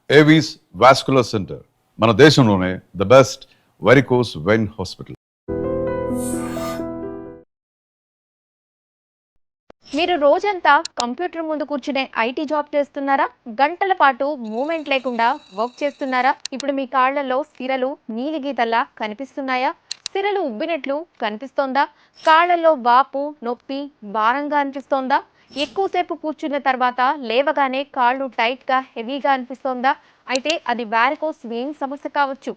Avis vascular centre మన దేశంలోనే the best varicose vein hospital. మీరు రోజంతా కంప్యూటర్ ముందు కూర్చునే ఐటీ జాబ్ చేస్తున్నారా? గంటల పాటు మూమెంట్ లేకుండా వర్క్ చేస్తున్నారా? ఇప్పుడు మీ కాళ్ళల్లో సిరలు నీలి గీతల్లా కనిపిస్తున్నాయా? సిరలు ఉబ్బినట్లు కనిపిస్తోందా? కాళ్ళల్లో వాపు, నొప్పి, భారంగా అనిపిస్తోందా? ఎక్కువసేపు కూర్చున్న తర్వాత లేవగానే కాళ్ళు టైట్గా హెవీగా అనిపిస్తోందా? అయితే అది వారికోస్ వెయిన్ సమస్య కావచ్చు.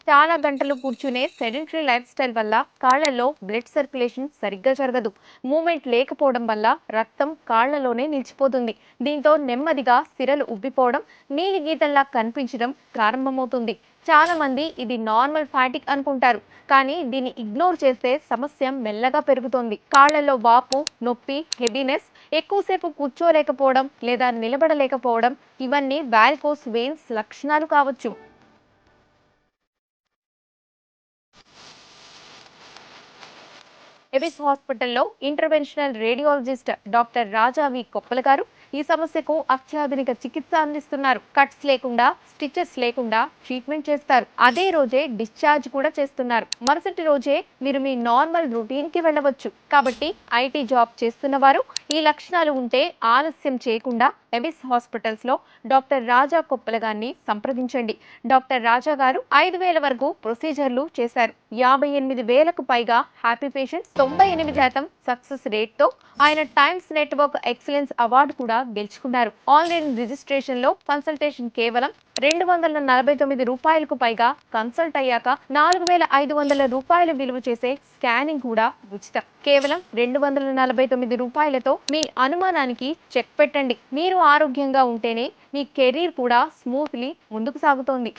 చాలా గంటలు కూర్చునే సెడెంటరీ లైఫ్ స్టైల్ వల్ల కాళ్లలో బ్లడ్ సర్క్యులేషన్ సరిగ్గా జరగదు. మూమెంట్ లేకపోవడం వల్ల రక్తం కాళ్లలోనే నిలిచిపోతుంది. దీంతో నెమ్మదిగా సిరలు ఉబ్బిపోవడం, నీలి గీతల్లా కనిపించడం ప్రారంభమవుతుంది. చాలా మంది ఇది నార్మల్ ఫ్యాటిక్ అనుకుంటారు, కానీ దీన్ని ఇగ్నోర్ చేస్తే సమస్య మెల్లగా పెరుగుతోంది. కాళ్లలో వాపు, నొప్పి, హెవీనెస్, ఎక్కువసేపు కూర్చోలేకపోవడం లేదా నిలబడలేకపోవడం ఇవన్నీ వారికోస్ వెయిన్స్ లక్షణాలు కావచ్చు. ఎవిస్ హాస్పిటల్లో ఇంటర్వెన్షనల్ రేడియాలజిస్ట్ డాక్టర్ రాజా వి కొప్పల గారు ఈ సమస్యకు అత్యాధునిక చికిత్స అందిస్తున్నారు. కట్స్ లేకుండా, స్టిచెస్ లేకుండా ట్రీట్మెంట్ చేస్తారు. అదే రోజే డిశ్చార్జ్ కూడా చేస్తున్నారు. మరుసటి రోజే మీరు మీ నార్మల్ రొటీన్ కి వెళ్ళవచ్చు. కాబట్టి ఐటీ జాబ్ చేస్తున్న వారు ఈ లక్షణాలు ఉంటే ఆలస్యం చేయకుండా ఎవిస్ హాస్పిటల్స్ లో డాక్టర్ రాజా కొప్పల గారిని సంప్రదించండి. డాక్టర్ రాజా గారు 5,000 వరకు ప్రొసీజర్లు చేశారు. 58,000కు పైగా హ్యాపీ పేషెంట్స్, 98% సక్సెస్ రేట్ తో ఆయన టైమ్స్ నెట్వర్క్ ఎక్సలెన్స్ అవార్డు కూడా గెలుచుకున్నారు. ఆన్లైన్ రిజిస్ట్రేషన్ లో కన్సల్టేషన్ కేవలం 249 రూపాయలకు పైగా, కన్సల్ట్ అయ్యాక 4,500 రూపాయలు విలువ చేసే స్కానింగ్ కూడా ఉచితం. కేవలం 249 రూపాయలతో మీ అనుమానానికి చెక్ పెట్టండి. మీరు ఆరోగ్యంగా ఉంటేనే మీ కెరీర్ కూడా స్మూత్లీ ముందుకు సాగుతోంది.